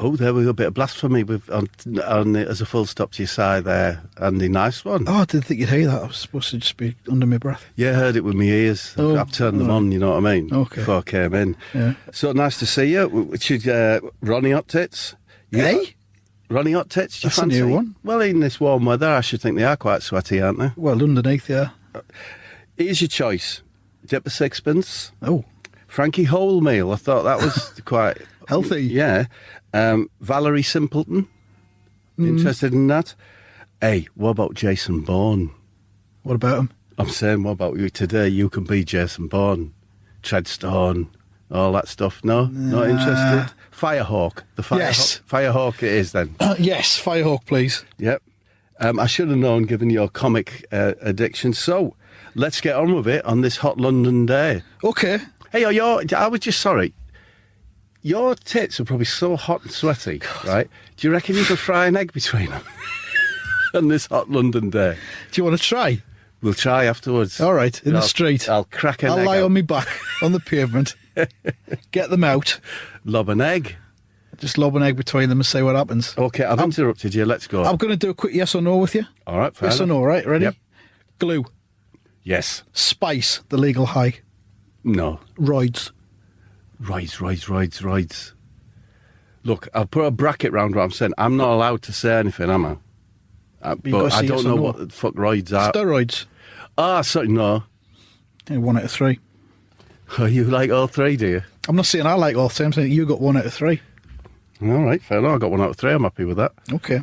Oh, there we go. A bit of blasphemy as a full stop to your side there, Andy. Nice one. Oh, I didn't think you'd hear that. I was supposed to just be under my breath. Yeah, I heard it with my ears. Oh, I've turned them on, you know what I mean? Okay. Before I came in. Yeah. So nice to see you. Ronnie Hot Tits. Hey? Ronnie Hot Tits, do you That's a fancy? new one. Well, in this warm weather, I should think they are quite sweaty, aren't they? Well, underneath, yeah. Here's your choice. Dip a sixpence. Oh. Frankie Wholemeal. I thought that was quite... Healthy. Yeah. Valerie Simpleton. Interested in that? Hey, what about Jason Bourne? What about him? I'm saying, what about you today? You can be Jason Bourne. Treadstone, all that stuff. No? Not interested? Firehawk. Yes. Firehawk it is then. Yes, Firehawk, please. Yep. I should have known given your comic addiction. So, let's get on with it on this hot London day. Okay. Hey, I was just sorry. Your tits are probably so hot and sweaty, right? Do you reckon you could fry an egg between them on this hot London day? Do you want to try? We'll try afterwards. All right, in the street. I'll crack an egg. I'll lie out. on my back on the pavement, get them out, Lob an egg. just lob an egg between them and see what happens. Okay, I've interrupted you. Let's go. I'm going to do a quick yes or no with you. All right, fair Yes or enough. no, right? Ready? Yep. Glue. Yes. Spice, the legal high. No. Roids. Rides. Look, I'll put a bracket round what I'm saying. I'm not allowed to say anything, am I? But I don't know what the fuck roids are. Steroids. Sorry, no. Yeah, 1 out of 3. Oh, you like all three, do you? I'm not saying I like all 3, I'm saying you got 1 out of 3. All right, fair enough. I got 1 out of 3. I'm happy with that. Okay.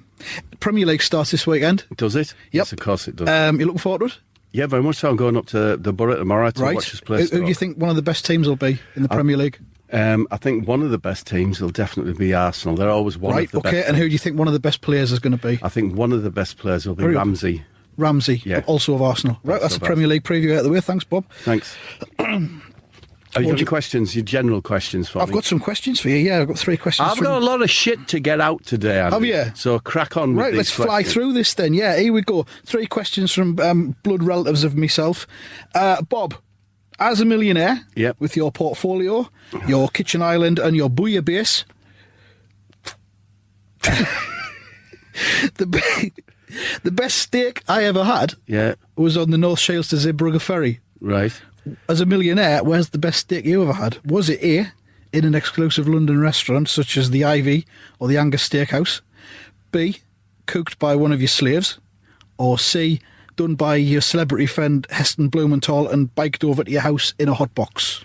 Premier League starts this weekend. Does it? Yep. Yes, of course it does. You looking forward to it? Yeah, very much so. I'm going up to the Borough tomorrow to watch this place. Who do you think one of the best teams will be in the Premier League? I think one of the best teams will definitely be Arsenal. They're always one of the best. Okay, and who do you think one of the best players is going to be? I think one of the best players will be Hurry up. Ramsey. Ramsey, Yeah. also of Arsenal. Right, that's the Premier League preview out of the way. Thanks, Bob. Thanks. Have you got any questions, your general questions for me? I've got some questions for you. Yeah, I've got 3 questions. I've got a lot of shit to get out today, Andy. Have you? So crack on with Right, these let's fly questions. through this then. Yeah, here we go. 3 questions from blood relatives of myself. Bob, as a millionaire, Yep. with your portfolio, your kitchen island and your bouillabaisse, the best steak I ever had Yeah, was on the North Shields to Zeebrugge Ferry. right. As a millionaire, where's the best steak you ever had? Was it A, in an exclusive London restaurant such as the Ivy or the Angus Steakhouse? B, cooked by one of your slaves? Or C, done by your celebrity friend Heston Blumenthal and biked over to your house in a hot box?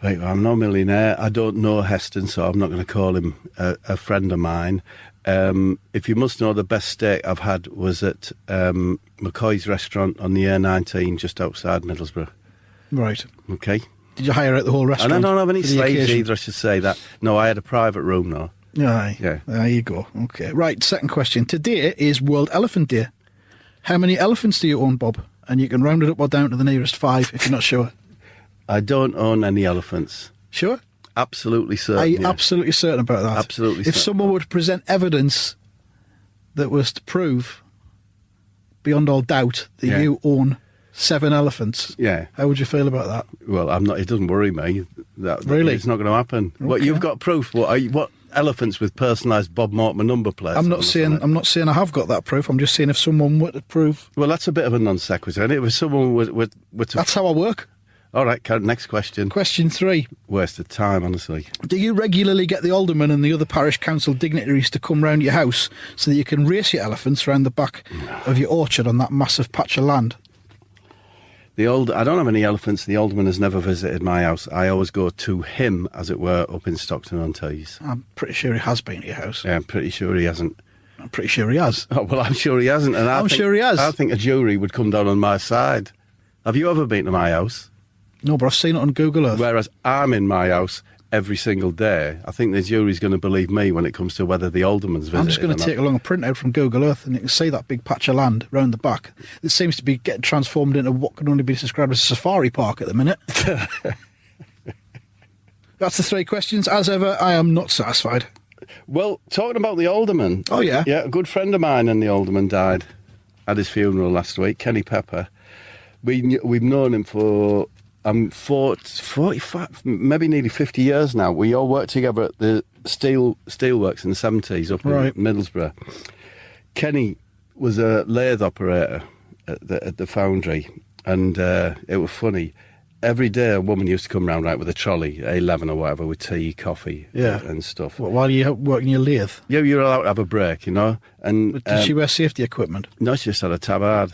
Right, well, I'm no millionaire. I don't know Heston, so I'm not going to call him a friend of mine. If you must know, the best steak I've had was at McCoy's restaurant on the A19 just outside Middlesbrough. Right. Okay. Did you hire out the whole restaurant? And I don't have any for the slaves occasion? either, I should say that. No, I had a private room, though. Aye. Yeah. There you go. Okay. Right, second question. Today is World Elephant Day. How many elephants do you own, Bob? And you can round it up or down to the nearest 5 if you're not sure. I don't own any elephants. Sure? Absolutely certain. Are you yeah. absolutely certain about that? Absolutely If certain. someone would present evidence that was to prove, beyond all doubt, that Yeah. you own 7 elephants, Yeah. how would you feel about that? Well, I'm not. It doesn't worry me. Really? It's not going to happen. What Okay. you've got proof? What elephants with personalised Bob Mortimer number plates? I'm on not them or saying something? I'm not saying I have got that proof. I'm just saying if someone were to prove, Well, that's a bit of a non sequitur. And if someone were to. that's how I work. All right. Next question. Question 3. Waste of time, honestly. Do you regularly get the alderman and the other parish council dignitaries to come round your house so that you can race your elephants round the back of your orchard on that massive patch of land? I don't have any elephants. The alderman has never visited my house. I always go to him, as it were, up in Stockton-on-Tees. I'm pretty sure he has been to your house. Yeah, I'm pretty sure he hasn't. I'm pretty sure he has. Oh, well, I'm sure he hasn't. And I'm sure he has. I think a jury would come down on my side. Have you ever been to my house? No, but I've seen it on Google Earth. Whereas I'm in my house every single day. I think the jury's going to believe me when it comes to whether the alderman's visited. I'm just going to take along a printout from Google Earth and you can see that big patch of land round the back. It seems to be getting transformed into what can only be described as a safari park at the minute. That's the 3 questions. As ever, I am not satisfied. Well, talking about the alderman. Oh, yeah? Yeah, a good friend of mine and the alderman died at his funeral last week, Kenny Pepper. We've known him for I'm 45, maybe nearly 50 years now. We all worked together at the steelworks in the 70s up in Middlesbrough. Kenny was a lathe operator at the foundry, and it was funny. Every day a woman used to come round with a trolley, A11 or whatever, with tea, coffee and stuff. What, while you working your lathe? Yeah, you were allowed to have a break, And But did she wear safety equipment? No, she just had a tabard.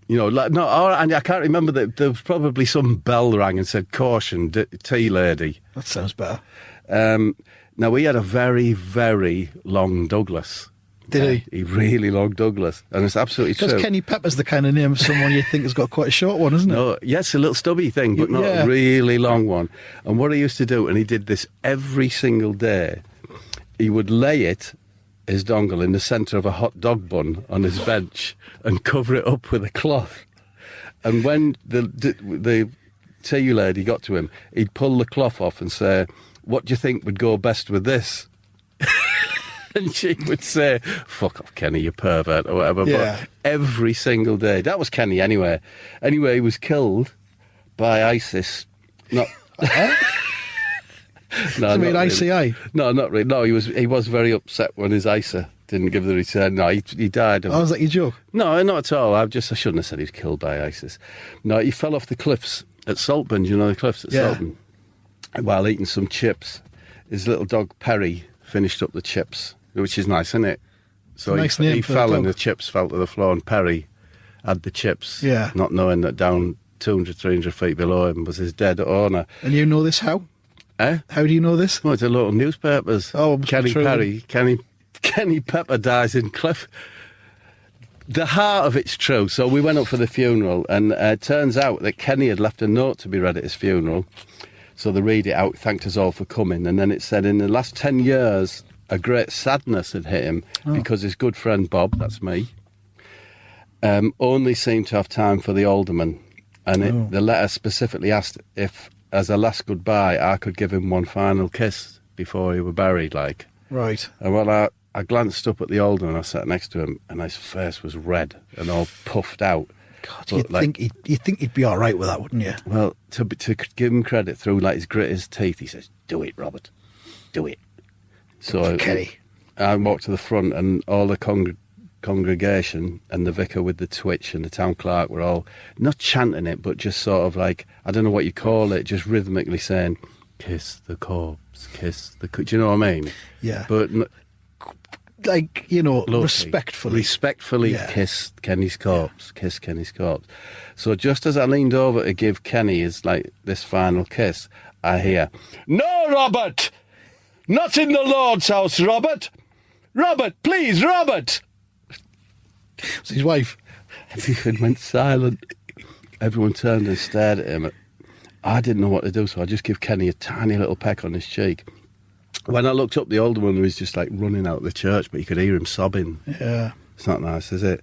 And I can't remember that there was probably some bell rang and said, "Caution, tea lady." That sounds better. Now, we had a very, very long Douglas. Did he? He really long Douglas. And it's absolutely true. Because Kenny Pepper's the kind of name of someone you think has got quite a short one, isn't it? No, yes, a little stubby thing, but not a really long one. And what he used to do, and he did this every single day, he would lay his dongle in the centre of a hot dog bun on his bench and cover it up with a cloth. And when the tea lady got to him, he'd pull the cloth off and say, "What do you think would go best with this?" And she would say, "Fuck off, Kenny, you pervert," or whatever. Yeah. But every single day. That was Kenny anyway. Anyway, he was killed by ISIS. Not... No, not ICI? Really. No, not really. No, he was very upset when his ISA didn't give the return. No, he died. Was that your joke? No, not at all. I shouldn't have said he was killed by ISIS. No, he fell off the cliffs at Saltburn. Do you know the cliffs at Saltburn? While eating some chips. His little dog Perry finished up the chips, which is nice, isn't it? So nice name he for fell the and dog. the chips fell to the floor, and Perry had the chips, Yeah. not knowing that down 200, 300 feet below him was his dead owner. And you know this how? Eh? How do you know this? Well, it's a local newspapers. Oh, Kenny true. Perry, Kenny Pepper dies in Cliff. The heart of it's true. So we went up for the funeral, and it turns out that Kenny had left a note to be read at his funeral. So they read it out, thanked us all for coming, and then it said, in the last 10 years, a great sadness had hit him because his good friend Bob, that's me, only seemed to have time for the alderman. And the letter specifically asked if, as a last goodbye, I could give him one final kiss before he were buried, like. Right. And well, I glanced up at the alderman, I sat next to him, and his face was red and all puffed out. God, you'd think he'd be all right with that, wouldn't you? Well, to give him credit, through like his gritted teeth, he says, "Do it, Robert, do it." So Kenny. I walked to the front, and all the congregation and the vicar with the twitch and the town clerk were all not chanting it, but just sort of like, I don't know what you call it, just rhythmically saying, "Kiss the corpse, kiss the." Do you know what I mean? Yeah. But Like, respectfully. Kiss Kenny's corpse, kiss Kenny's corpse. So just as I leaned over to give Kenny this final kiss, I hear, "No, Robert! Not in the Lord's house, Robert! Robert, please, Robert!" It's his wife. Everything went silent. Everyone turned and stared at him. I didn't know what to do, so I just give Kenny a tiny little peck on his cheek. When I looked up, the older one was just like running out of the church, but you could hear him sobbing. Yeah. It's not nice, is it?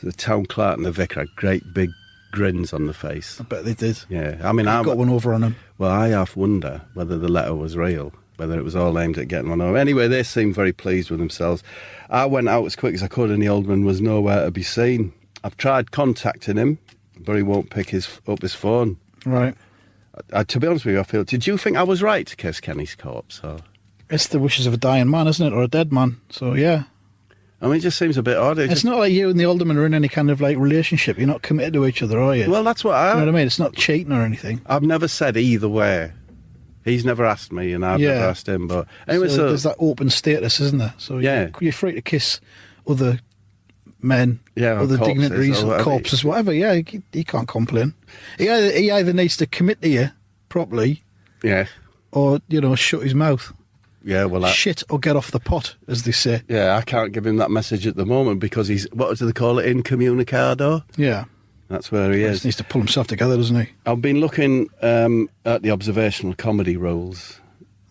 So the town clerk and the vicar had great big grins on the face. I bet they did. Yeah, I mean, I got one over on him. Well, I half wonder whether the letter was real, whether it was all aimed at getting one over. Anyway, they seemed very pleased with themselves. I went out as quick as I could, and the old man was nowhere to be seen. I've tried contacting him, but he won't pick up his phone. Right. To be honest with you, I feel. Did you think I was right to kiss Kenny's corpse? Or? It's the wishes of a dying man, isn't it? Or a dead man. So, yeah. I mean, it just seems a bit odd. It's not like you and the alderman are in any kind of like relationship. You're not committed to each other, are you? Well, that's what You know what I mean? It's not cheating or anything. I've never said either way. He's never asked me, and I've never asked him. But anyway, so there's that open status, isn't there? So you're free to kiss other men, other dignitaries, or corpses, whatever. Yeah, he can't complain. He either needs to commit to you properly, or shut his mouth. Yeah, well, shit or get off the pot, as they say. Yeah, I can't give him that message at the moment because he's, what do they call it, incommunicado? Yeah. That's where he is. He needs to pull himself together, doesn't he? I've been looking at the observational comedy rules.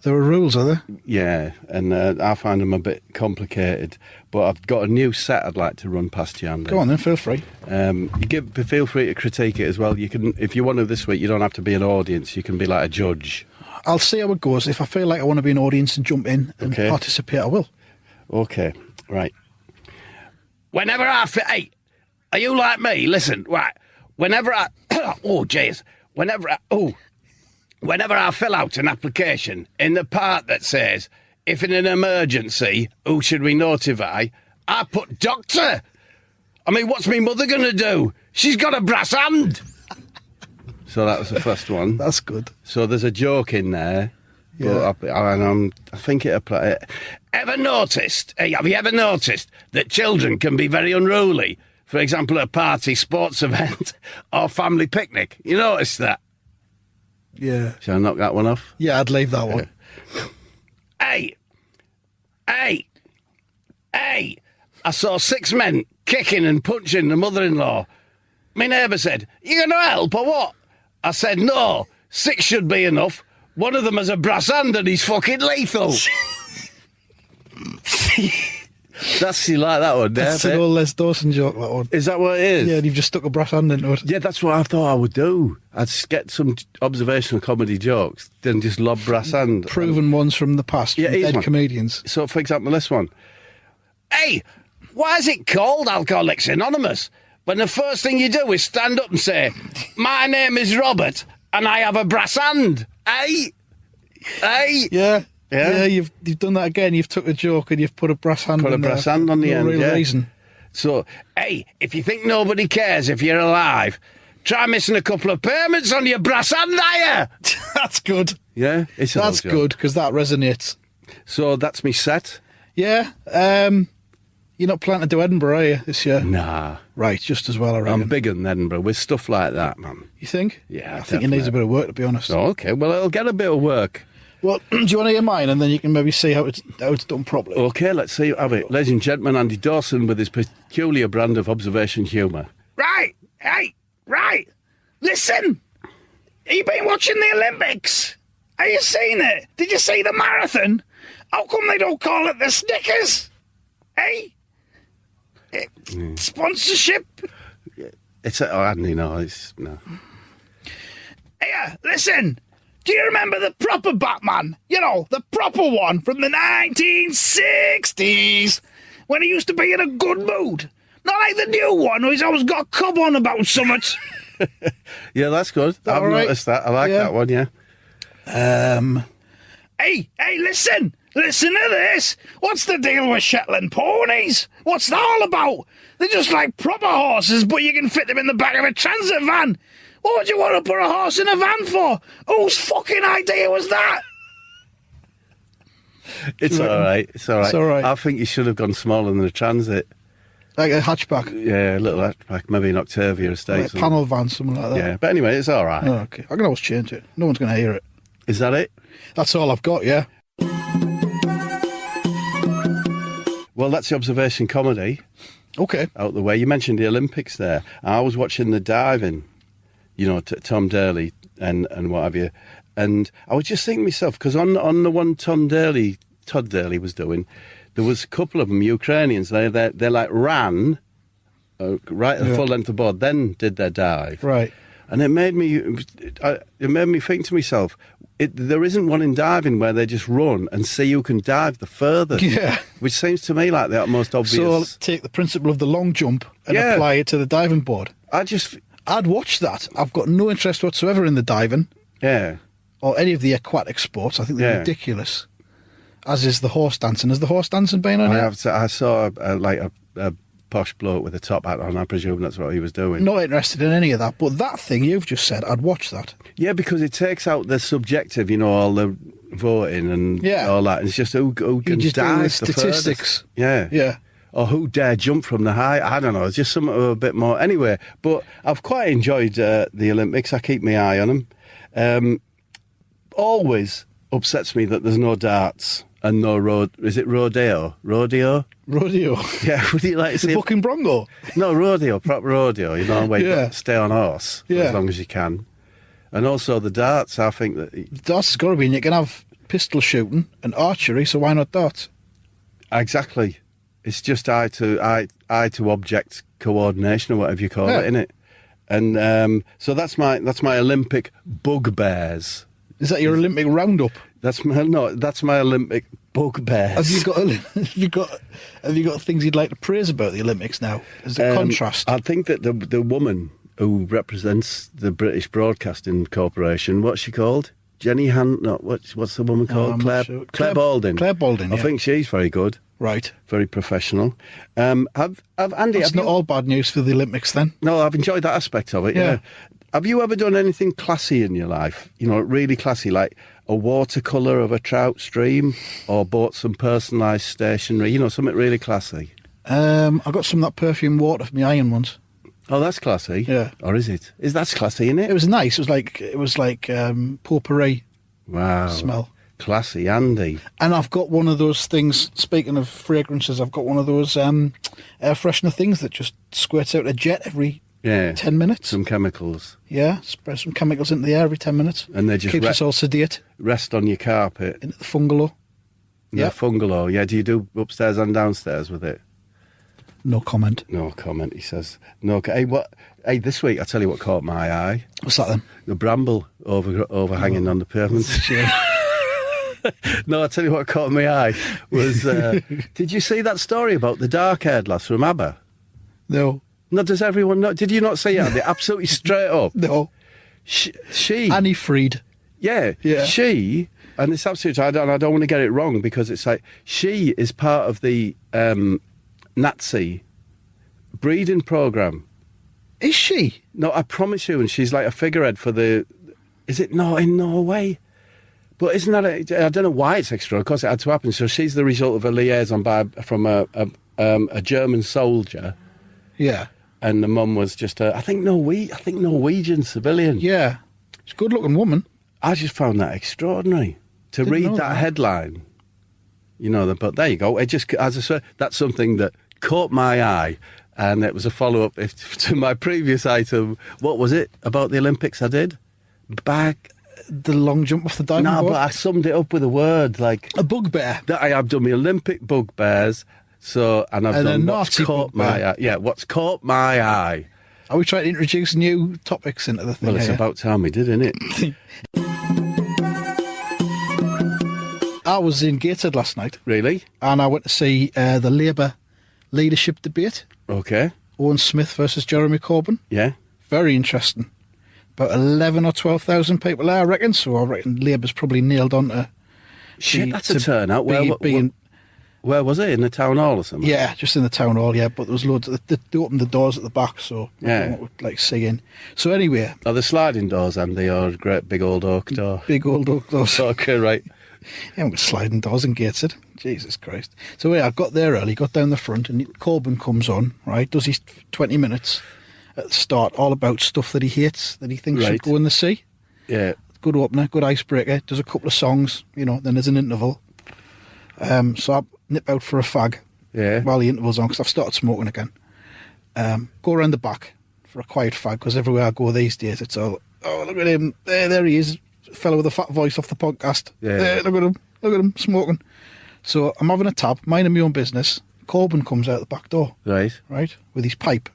There are rules, are there? Yeah, and I find them a bit complicated, but I've got a new set I'd like to run past you, Andy. Go on then, feel free. Feel free to critique it as well. You can, if you want to this week, you don't have to be an audience, you can be like a judge. I'll see how it goes. If I feel like I want to be an audience and jump in and participate, I will. Okay, right. Whenever I feel... Hey, are you like me? Listen, right. Whenever I... oh, jeez. whenever I fill out an application, in the part that says, if in an emergency, who should we notify? I put doctor. I mean, what's my mother going to do? She's got a brass hand. So that was the first one. That's good. So there's a joke in there. Yeah. But I think it applies. Have you ever noticed that children can be very unruly? For example, at a party, sports event, or family picnic. You notice that? Yeah. Shall I knock that one off? Yeah, I'd leave that one. Hey! I saw 6 men kicking and punching the mother-in-law. My neighbour said, "You going to help or what?" I said, "No, 6 should be enough. One of them has a brass hand and he's fucking lethal." That's you like that one, That's an old Les Dawson joke, that one. Is that what it is? Yeah, and you've just stuck a brass hand into it. Yeah, that's what I thought I would do. I'd get some observational comedy jokes, then just lob brass hand. Proven ones from the past, from dead one. comedians. So, for example, this one. Hey, why is it called Alcoholics Anonymous when the first thing you do is stand up and say, "My name is Robert and I have a brass hand"? Hey? Yeah. Yeah? Yeah, you've done that again. You've took a joke and you've put a brass hand Put a in brass there. hand on the No end, real yeah. reason. So, hey, if you think nobody cares if you're alive, try missing a couple of payments on your brass hand hire. That's good. Yeah, it's a That's little joke. good, because that resonates. So that's me set. Yeah. You're not planning to do Edinburgh, are you, this year? Nah, Right, just as well, I reckon. I'm big in Edinburgh with stuff like that, man. You think? Yeah, I think it needs a bit of work, to be honest. Oh, okay, well, it'll get a bit of work. Well, do you want to hear mine, and then you can maybe see how it's done properly? Okay, let's see. Have it. Ladies and gentlemen, Andy Dawson with his peculiar brand of observation humour. Right, hey, right. Listen, have you been watching the Olympics? Have you seen it? Did you see the marathon? How come they don't call it the Snickers? Hey? Sponsorship? It's no. Hey, listen. Do you remember the proper Batman? You know, the proper one from the 1960s, when he used to be in a good mood. Not like the new one, who's always got a cob on about something. Yeah, that's good. I've noticed that. I like that one, yeah. Hey, listen to this. What's the deal with Shetland ponies? What's that all about? They're just like proper horses, but you can fit them in the back of a transit van. What would you want to put a horse in a van for? Whose fucking idea was that? It's all right. It's all right. It's all right. I think you should have gone smaller than a transit. Like a hatchback, Yeah, a little hatchback, maybe an Octavia estate. like a panel van, something like that. Yeah, but anyway, it's all right. Oh, okay. I can always change it. No one's going to hear it. Is that it? That's all I've got, yeah. Well, that's the observation comedy Okay. out the way. You mentioned the Olympics there. I was watching the diving, Tom Daly and what have you. And I was just thinking to myself, because on the one Todd Daly was doing, there was a couple of them, Ukrainians, they like ran right at the full length of board, then did their dive. Right. And it made me think to myself, there isn't one in diving where they just run and see who can dive the furthest. Yeah. Which seems to me like the most obvious. So I'll take the principle of the long jump and apply it to the diving board. I'd watch that. I've got no interest whatsoever in the diving yeah. or any of the aquatic sports. I think they're ridiculous. As is the horse dancing. Has the horse dancing been on yet? I saw a posh bloke with a top hat on. I presume that's what he was doing. Not interested in any of that. But that thing you've just said, I'd watch that. Yeah, because it takes out the subjective, all the voting and all that. It's just who can just dive do the the statistics. furthest. Yeah. Yeah. Or who dare jump from the height. I don't know. It's just something a bit more. Anyway, but I've quite enjoyed the Olympics. I keep my eye on them. Always upsets me that there's no darts and no rodeo? Rodeo? Rodeo. Yeah, would you like to The see fucking bronco. No, rodeo, proper rodeo, where you got to stay on horse for as long as you can. And also the darts, I think that... Darts has got to be, and you can have pistol shooting and archery, so why not darts? Exactly. It's just eye to object coordination or whatever you call it, innit? And so that's my Olympic bugbears. Is that your Olympic roundup? That's my Olympic bugbears. Have you got things you'd like to praise about the Olympics now as a contrast? I think that the woman who represents the British Broadcasting Corporation. What's she called? Jenny Han? No, what's the woman called? I'm Claire, not sure. Claire Balding. Claire Balding, I yeah. think she's very good. Right. Very professional. Have Andy? It's have not you, all bad news for the Olympics then. No, I've enjoyed that aspect of it. Yeah. Yeah. Have you ever done anything classy in your life? You know, really classy, like a watercolour of a trout stream, or bought some personalised stationery? You know, something really classy. I got some of that perfume water for my iron once. Oh, that's classy. Yeah. Or is it? That's classy, isn't it? It was nice. It was like potpourri Wow. smell. Classy, Andy. And I've got one of those things. Speaking of fragrances, I've got one of those air freshener things that just squirts out a jet every Yeah. 10 minutes. Some chemicals. Yeah, spray some chemicals into the air every 10 minutes. And they just keeps us all sedate rest on your carpet. into the bungalow. Yeah. Yeah. Bungalow. Yeah, do you do upstairs and downstairs with it? No comment. No comment, he says. No. Hey, this week, I tell you what caught my eye. What's that then? The bramble overhanging on the pavement. No, I tell you what caught my eye was, did you see that story about the dark-haired lass from ABBA? No. No, does everyone know? Did you not see it? They're absolutely straight up. No. She Annie Fried. yeah, Yeah. she, and it's absolutely, I don't want to get it wrong, because it's like, she is part of the Nazi breeding programme. Is she? No, I promise you, and she's like a figurehead for the, is it not in Norway? But isn't that, I don't know why it's extra, of course it had to happen. So she's the result of a liaison from a German soldier, Yeah. and the mum was just I think Norwegian civilian. Yeah. She's a good looking woman. I just found that extraordinary to Didn't read know that that. headline. You know, but there you go. It just, as I said, that's something that caught my eye, and it was a follow-up to my previous item. What was it about the Olympics I did? The long jump off the diving No, board. but I summed it up with a word, like, A bugbear. that I have done my Olympic bugbears, and I've And a done what's Nazi caught my bugbear. eye. Yeah, what's caught my eye. Are we trying to introduce new topics into the thing Well, it's here? about time we did, isn't it? I was in Gateshead last night, Really? and I went to see the Labour leadership debate. Okay. Owen Smith versus Jeremy Corbyn. Yeah. Very interesting. About 11 or 12,000 people there, I reckon. So I reckon Labour's probably nailed on to... Shit, that's a to turnout. Where was it? In the town hall or something? Yeah, just in the town hall, yeah. But there was loads... They opened the doors at the back, so... Yeah. I would like see in. So anyway... Are the sliding doors, Andy, or a great big old oak door? Big old oak doors. Okay, right. Yeah, with sliding doors in Gateshead. Jesus Christ. So anyway, I got there early, got down the front, and Corbyn comes on, right? Does his 20 minutes at the start, all about stuff that he hates, that he thinks should Right. go in the sea. Yeah. Good opener, good icebreaker. Does a couple of songs, then there's an interval. So I nip out for a fag Yeah. while the interval's on, because I've started smoking again. Go around the back for a quiet fag, because everywhere I go these days, it's all, oh, look at him. There he is. Fellow with a fat voice off the podcast. Yeah. There, look at him smoking. So I'm having a tab, minding my own business. Corbyn comes out the back door, Right. right, with his pipe.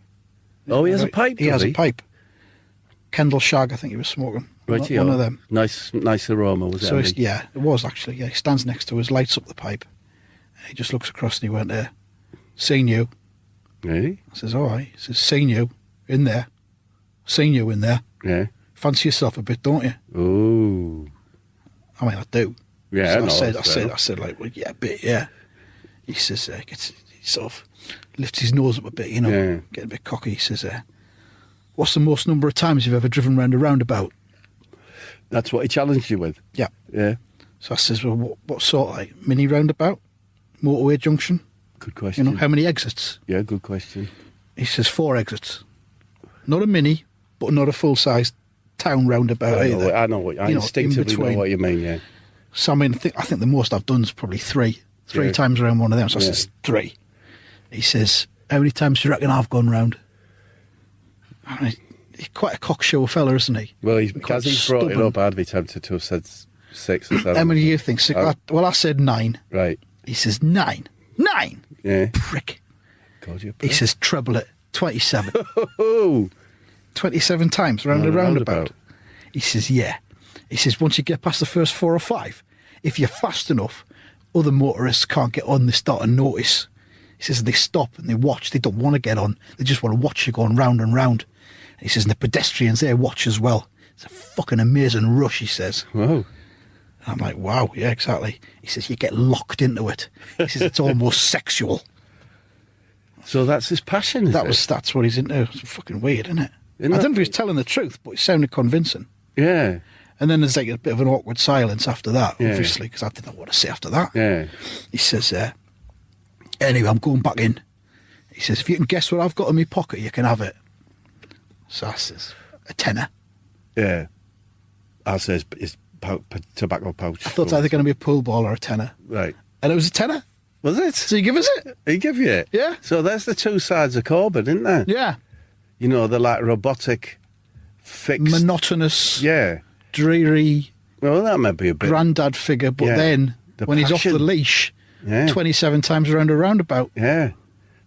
Oh, he has a Right, pipe, He does has a pipe. Kendall Shag, I think he was smoking. Right, One of them. Nice aroma, was it? So Andy? yeah, it was actually. Yeah, he stands next to us, lights up the pipe. And he just looks across and he went, seen you. Really? I says, all right. He says, seen you in there. Seen you in there. Yeah. Fancy yourself a bit, don't you? Ooh. I mean, I do. Yeah, So no, I said, like, well, yeah, a bit, yeah. He says, he sort of lifts his nose up a bit, Yeah. get a bit cocky. He says, what's the most number of times you've ever driven round a roundabout? That's what he challenged you with. Yeah. Yeah. So I says, well, what sort, like, mini roundabout? Motorway junction? Good question. How many exits? Yeah, good question. He says 4 exits. Not a mini, but not a full-sized town roundabout either. I know what in instinctively know between. what you mean, yeah. So I mean, I think the most I've done is probably 3. Three Yeah. times around one of them. So I Yeah. says 3. He says, how many times do you reckon I've gone round? I mean, he's quite a cocksure fella, isn't he? Well, Quite because he's brought it stubborn. up, I'd be tempted to have said 6 or 7. How many do you think? Oh. Well, I said 9. Right. He says 9. 9? Yeah. Prick. God, you He says treble it. 27. Oh, 27 times round Round a a roundabout. roundabout. He says, yeah. He says, once you get past the first 4 or 5, if you're fast enough, other motorists can't get on, they start to notice. He says they stop and they watch, they don't want to get on, they just want to watch you going round and round. And he says, and the pedestrians there watch as well. It's a fucking amazing rush, he says. Whoa. I'm like, wow, yeah, exactly. He says, you get locked into it. He says, it's almost sexual. So that's his passion, is it? That's what he's into. It's fucking weird, isn't it? Isn't I it? don't know if he was telling the truth, but it sounded convincing. Yeah. And then there's like a bit of an awkward silence after that, Yeah. obviously, because I didn't know what to say after that. Yeah. He says, anyway, I'm going back in. He says, if you can guess what I've got in my pocket, you can have it. So I says, a tenner. Yeah. I'll say it's tobacco pouch. I thought either going to be a pool ball or a tenner. Right. And it was a tenner. Was it? So you give us it? He give you it? Yeah. So there's the two sides of Corbyn, isn't there? Yeah. You know, they're like robotic, fixed. Monotonous, Yeah. dreary, Well, that might be a bit. granddad figure, but Yeah. then The when he's off passion. the leash, Yeah. 27 times around a roundabout. Yeah.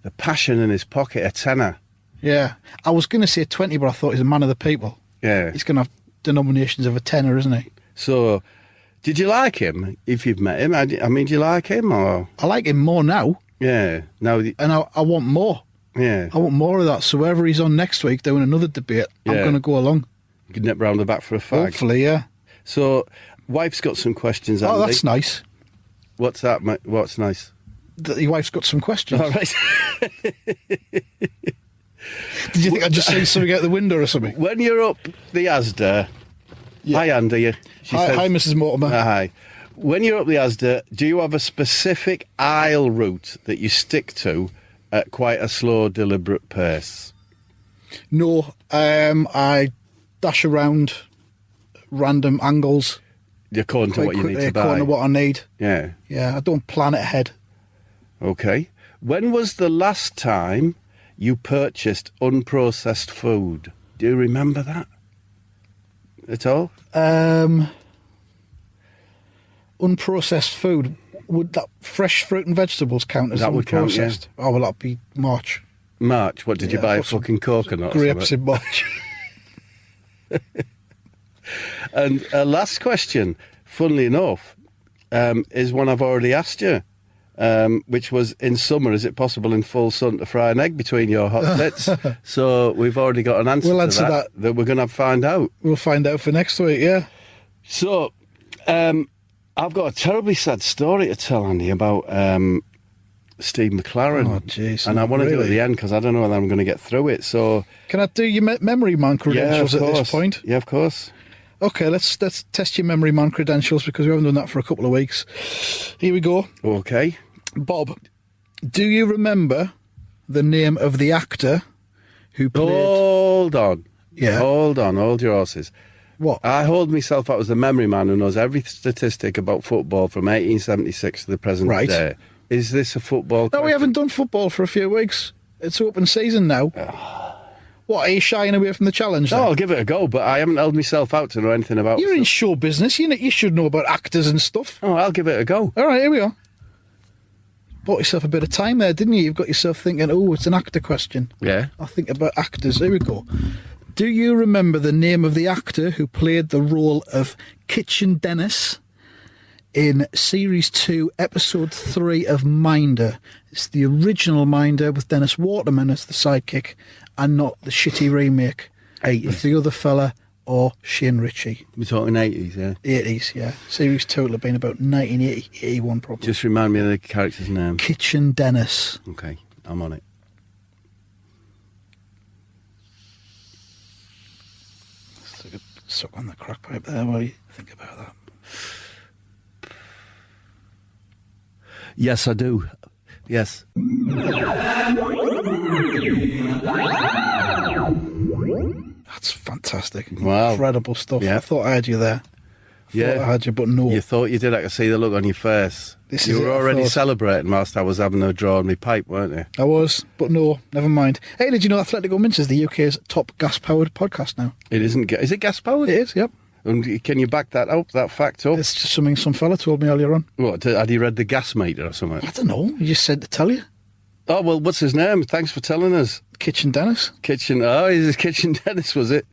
The passion in his pocket, a tenner. Yeah. I was going to say 20, but I thought he's a man of the people. Yeah. He's going to have denominations of a tenner, isn't he? So, did you like him? If you've met him, I mean, do you like him or? I like him more now, Yeah. No. and I want more. Yeah. I want more of that. So wherever he's on next week doing another debate, I'm Yeah. going to go along. You can nip round the back for a fag. Hopefully, yeah. So, wife's got some questions. Andy. Oh, that's nice. What's that? What's nice? Your wife's got some questions. All right. Did you think I'd just say something out the window or something? When you're up the Asda, hi Andy. She Hi, says- hi, Mrs. Mortimer. Hi. When you're up the Asda, do you have a specific aisle route that you stick to at quite a slow, deliberate pace? No, I dash around random angles According to quite what you need quickly to buy. according to what I need. Yeah. Yeah, I don't plan it ahead. Okay. When was the last time you purchased unprocessed food? Do you remember that at all? Unprocessed food, would that fresh fruit and vegetables count as That would count, unprocessed? Oh, well, that'd be March. March. What did you Yeah, buy? A got some fucking coconut? or Grapes something? in March. And last question, funnily enough, is one I've already asked you, which was, in summer, is it possible in full sun to fry an egg between your hot tits? So we've already got an answer We'll to answer that we're going to find out. We'll find out for next week, yeah. So I've got a terribly sad story to tell, Andy, about Steve McLaren. Oh, jeez. And I want to do it at Really? the end because I don't know whether I'm going to get through it. So, Can I do your memory man credentials at this point? Yeah, of course. Okay, let's test your memory man credentials because we haven't done that for a couple of weeks. Here we go. Okay. Bob, do you remember the name of the actor who played... Hold on. Yeah. Hold on. Hold your horses. What? I hold myself out as the memory man who knows every statistic about football from 1876 to the present Right. day. Is this a football No, question? we haven't done football for a few weeks. It's open season now. What, are you shying away from the challenge No, then? I'll give it a go, but I haven't held myself out to know anything about You're in show business. You should know about actors and stuff. Oh, I'll give it a go. All right, here we are. Bought yourself a bit of time there, didn't you? You've got yourself thinking, oh, it's an actor question. Yeah. I'll think about actors. Here we go. Do you remember the name of the actor who played the role of Kitchen Dennis in Series 2, Episode 3 of Minder? It's the original Minder with Dennis Waterman as the sidekick and not the shitty remake 80s. with the other fella or Shane Ritchie. We're talking 80s, yeah. 80s, yeah. Series 2 will have been about 1980, 81 probably. Just remind me of the character's name. Kitchen Dennis. Okay, I'm on it. Let's take a suck on the crack pipe there while you think about that. Yes, I do. Yes. That's fantastic. Wow. Incredible stuff. Yeah. I thought I had you there. Yeah. Thought I had you, but no. You thought you did. I could see the look on your face. This You is were it, I already thought. celebrating whilst I was having a draw on my pipe, weren't you? I was, but no, never mind. Hey, did you know Athletico Mince is the UK's top gas-powered podcast now? It isn't. Is it gas powered? It is, yep. And can you back that up? That fact up? It's just something some fella told me earlier on. What? Had he read the gas meter or something? I don't know. He just said to tell you. Oh well, what's his name? Thanks for telling us. Kitchen Dennis. Kitchen. Oh, his Kitchen Dennis, was it?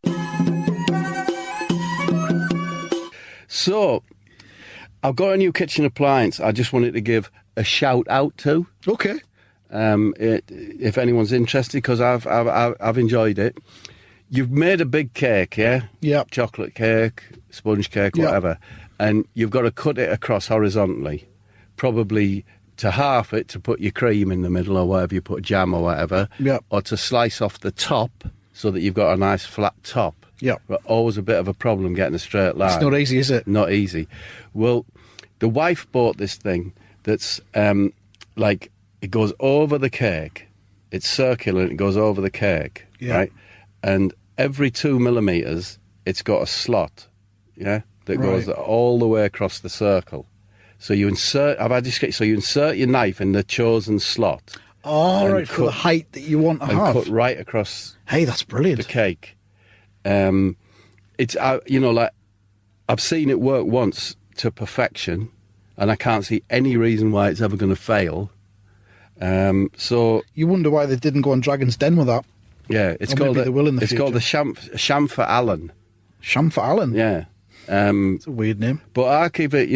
So, I've got a new kitchen appliance. I just wanted to give a shout out to. Okay. If anyone's interested, because I've enjoyed it. you've made a big cake, yeah? Yeah. Chocolate cake, sponge cake, Yeah. whatever. And you've got to cut it across horizontally, probably to half it to put your cream in the middle or whatever, you put jam or whatever. Yeah. Or to slice off the top so that you've got a nice flat top. Yeah. But always a bit of a problem getting a straight line. It's not easy, is it? Not easy. Well, the wife bought this thing that's like it goes over the cake. It's circular and it goes over the cake, Yeah. right? And every 2 millimeters, it's got a slot, yeah, that goes Right. all the way across the circle. So you insert. So you insert your knife in the chosen slot Oh, And right, for the cut- height that you want to and have. cut right across Hey, that's the brilliant. cake. It's like I've seen it work once to perfection, and I can't see any reason why it's ever going to fail. So You wonder why they didn't go on Dragon's Den with that. yeah, it's Or called maybe they will in the it's called the Chamfer Allen. Chamfer Allen. Yeah, It's a weird name. but I keep it.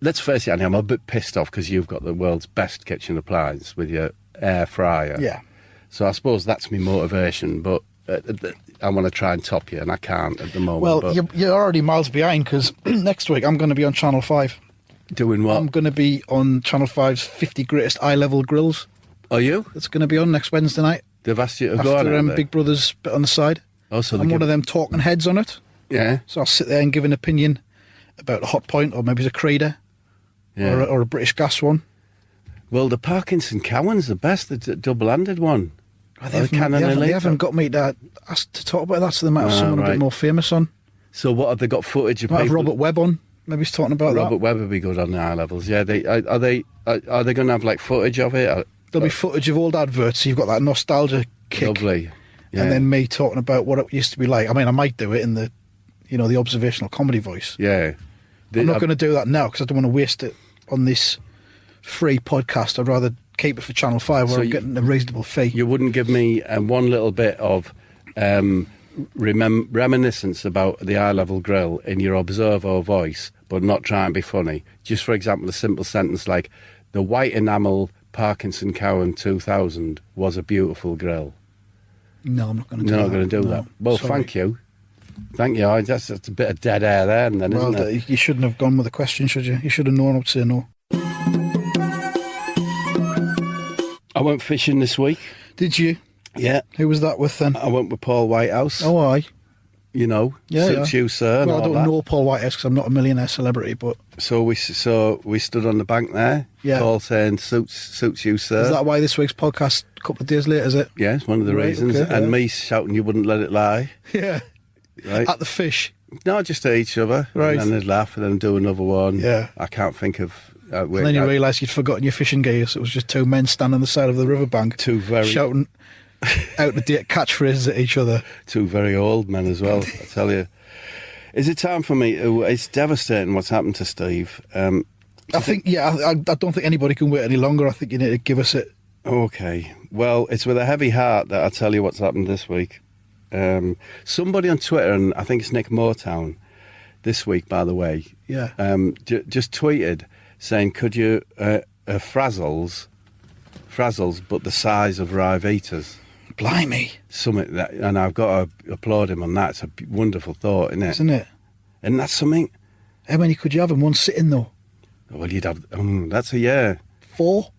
Let's face it, Annie, I'm a bit pissed off because you've got the world's best kitchen appliance with your air fryer. Yeah. So I suppose that's my motivation, but I want to try and top you, and I can't at the moment. Well, but you're already miles behind because next week I'm going to be on Channel 5. doing what? I'm going to be on Channel 5's 50 Greatest Eye-Level Grills. Are you? It's going to be on next Wednesday night. They've asked you to go on After it, have they? Big Brother's bit on the side. Oh, so I'm they one give- of them talking heads on it. Yeah, So I'll sit there and give an opinion about a hot point or maybe it's a Creeder yeah. or a British Gas one. Well, the Parkinson Cowan's the best, the double-handed one. Oh, Or the Canon they Elite. haven't got me to ask to talk about that, so they might have Ah, someone a right. bit more famous on. So what have they got footage of Might have people? Robert Webb on. Maybe he's talking about Robert that. Webb would be good on the eye levels. Yeah, are they going to have like footage of it? There'll be footage of old adverts, so you've got that nostalgia kick. Lovely. Yeah. And then me talking about what it used to be like. I mean, I might do it in the observational comedy voice. yeah. I'm not going to do that now because I don't want to waste it on this free podcast. I'd rather keep it for Channel 5 where So I'm getting a reasonable fee. You wouldn't give me one little bit of reminiscence about the eye level grill in your observer voice, but not try and be funny. Just for example, a simple sentence like, "The white enamel Parkinson Cowan 2000 was a beautiful grill." No, I'm not going to do You're that. not going to do No, that. Well, sorry. thank you. Thank you. That's a bit of dead air there, then, Well, isn't it? you shouldn't have gone with a question, should you? You should have known I would say no. I went fishing this week. Did you? Yeah, Who was that with then? I went with Paul Whitehouse. Oh, aye. You know, Yeah, suits yeah. you, sir. and Well, I all don't that. know Paul Whitehouse because I'm not a millionaire celebrity, but So we stood on the bank there. Yeah. Paul saying suits you, sir. is that why this week's podcast a couple of days later, is it? Yeah, it's one of the Right, reasons. okay, And yeah. me shouting, "You wouldn't let it lie." Yeah. Right? At the fish. No, just at each other. Right. And then they'd laugh and then do another one. Yeah. I can't think of. And then you realised you'd forgotten your fishing gear, so it was just two men standing on the side of the riverbank Two very shouting out-of-date catchphrases at each other. two very old men as well. I tell you. Is it time for me? It's devastating what's happened to Steve. I think, I don't think anybody can wait any longer. I think you need to give us it. Okay. Well, it's with a heavy heart that I tell you what's happened this week. Somebody on Twitter, and I think it's Nick Motown, this week, by the way, Yeah. just tweeted saying, "Could you frazzles, but the size of Rivitas?" Blimey, Something that, and I've got to applaud him on that. It's a wonderful thought, isn't it? isn't it? And that's something. How many could you have in one sitting, though? Well, you'd have. That's a yeah. 4?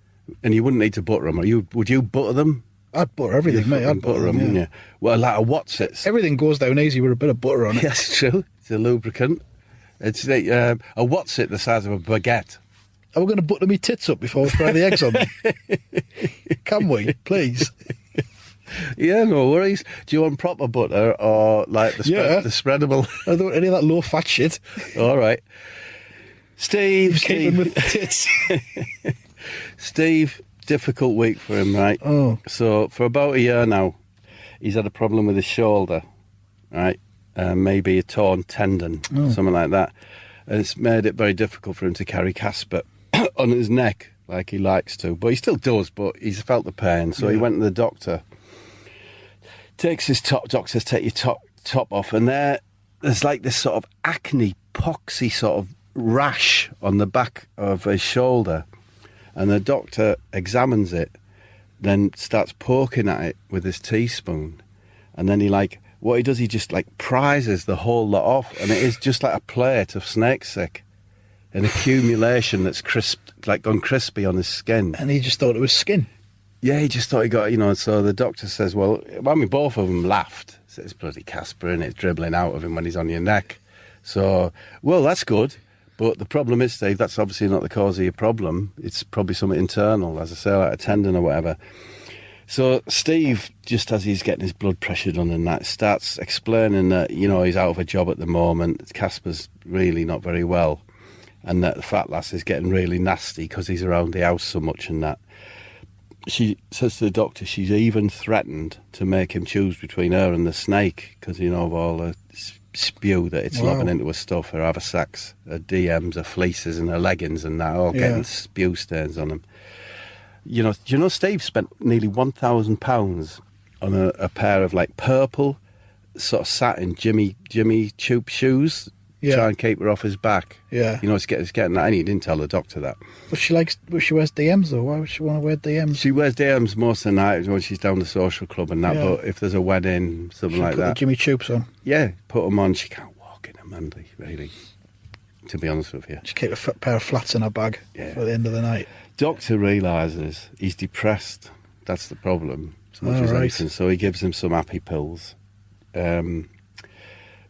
And you wouldn't need to butter them. Would you butter them? I'd butter everything, You'd mate. fucking I'd butter them, wouldn't yeah. you? Well, like a what's it? Everything goes down easy with a bit of butter on it. Yes, true. It's a lubricant. It's a what's it the size of a baguette. Are we going to butter me tits up before we fry the eggs on them? Can we, please? Yeah, no worries. Do you want proper butter or like the Yeah. the spreadable? I don't want any of that low-fat shit. All right. Steve, Keeping with the tits. Steve, difficult week for him, right? Oh. So for about a year now, he's had a problem with his shoulder, right? Maybe a torn tendon, something like that. And it's made it very difficult for him to carry Casper on his neck like he likes to. But he still does, but he's felt the pain. So he went to the doctor. Takes his doctors take your top off, and there's like this sort of acne, poxy sort of rash on the back of his shoulder. And the doctor examines it, then starts poking at it with his teaspoon. And then what he does, he just prizes the whole lot off, and it is just like a plate of snake sick, an accumulation that's gone crispy on his skin. And he just thought it was skin. Yeah, he just thought he got, so the doctor says, both of them laughed. So it's bloody Casper, and it's dribbling out of him when he's on your neck. So, that's good. But the problem is, Steve, that's obviously not the cause of your problem. It's probably something internal, as I say, like a tendon or whatever. So Steve, just as he's getting his blood pressure done and that, starts explaining that, he's out of a job at the moment. Casper's really not very well. And that the fat lass is getting really nasty because he's around the house so much and that. She says to the doctor she's even threatened to make him choose between her and the snake because, of all the spew that it's lobbing into her stuff, her haversacks, her DMs, her fleeces and her leggings and that, all getting spew stains on them. Do you know Steve spent nearly £1,000 on a pair of purple sort of satin Jimmy Choop shoes to try and keep her off his back. Yeah. It's getting that, and he didn't tell the doctor that. But she wears DMs though. Why would she want to wear DMs? She wears DMs most of the night when she's down the social club and that, but if there's a wedding, something like that. Put the Jimmy Choops on. Yeah, put them on. She can't walk in them, Andy, really, to be honest with you. She keep a pair of flats in her bag for the end of the night. Doctor realises he's depressed. That's the problem, as much as anything. So he gives him some happy pills.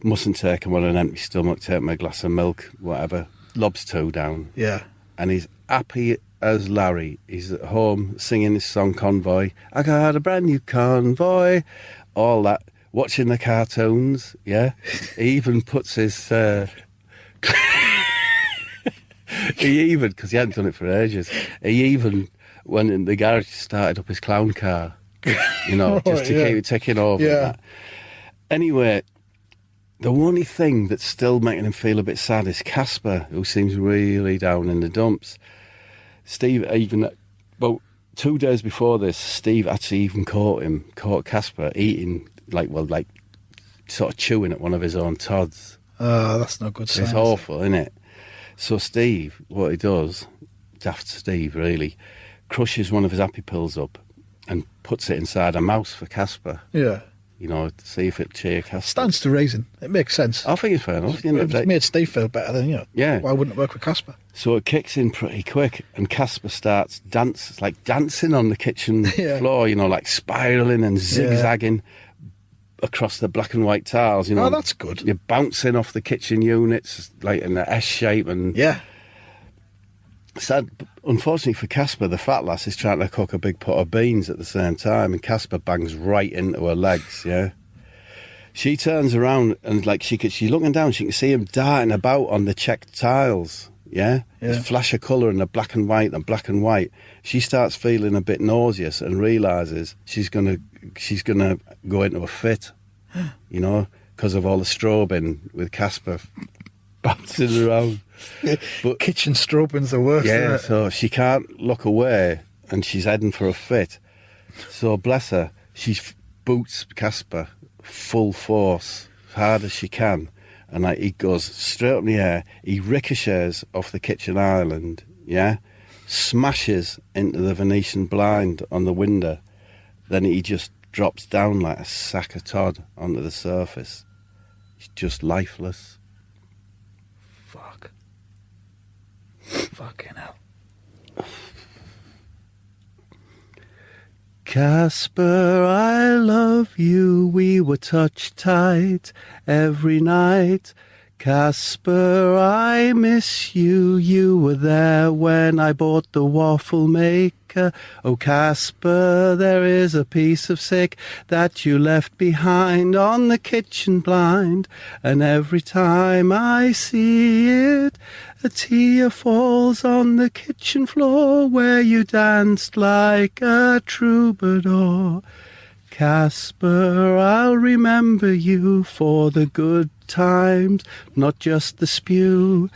Mustn't take them on an empty stomach, take him a glass of milk, whatever. Lobs toe down. Yeah. And he's happy as Larry. He's at home singing his song Convoy. I got a brand new convoy. All that. Watching the cartoons, yeah. He even puts his... because he hadn't done it for ages, he even went in the garage, started up his clown car, just to keep it ticking over. Yeah. And that. Anyway, the only thing that's still making him feel a bit sad is Casper, who seems really down in the dumps. Steve, even about 2 days before this, Steve actually even caught Casper eating, sort of chewing at one of his own tods. Oh, that's no good sign. It's awful, isn't it? So Steve, what he does, daft Steve really, crushes one of his happy pills up and puts it inside a mouse for Casper. Yeah. To see if it'll cheer Casper. Stands to reason. It makes sense. I think it's fair enough. If it's made Steve feel better, then, why wouldn't it work with Casper? So it kicks in pretty quick and Casper starts dancing on the kitchen floor, spiralling and zigzagging across the black and white tiles, Oh, that's good. You're bouncing off the kitchen units, in the S shape and... Yeah. Sad, unfortunately for Casper, the fat lass is trying to cook a big pot of beans at the same time and Casper bangs right into her legs, yeah? She turns around and she's looking down, she can see him darting about on the checked tiles, yeah? There's a flash of colour in the black and white. She starts feeling a bit nauseous and realises she's gonna go into a fit, because of all the strobing with Casper bouncing around. But kitchen strobing's the worst. Yeah, isn't it? so she can't look away and she's heading for a fit. So bless her, she boots Casper full force, as hard as she can, and he goes straight up in the air. He ricochets off the kitchen island, yeah, smashes into the Venetian blind on the window. Then he just drops down like a sack of Todd onto the surface. He's just lifeless. Fuck. Fucking hell. Casper, I love you, we were touched tight every night. Casper, I miss you, you were there when I bought the waffle maker. Oh Casper, there is a piece of sick that you left behind on the kitchen blind, and every time I see it, a tear falls on the kitchen floor where you danced like a troubadour. Casper, I'll remember you for the good times, not just the spew.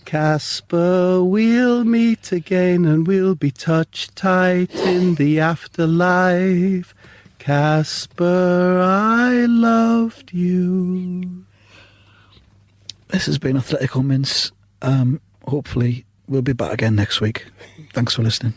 Casper, we'll meet again and we'll be touched tight in the afterlife. Casper, I loved you. This has been Athletico Mince. Hopefully we'll be back again next week. Thanks for listening.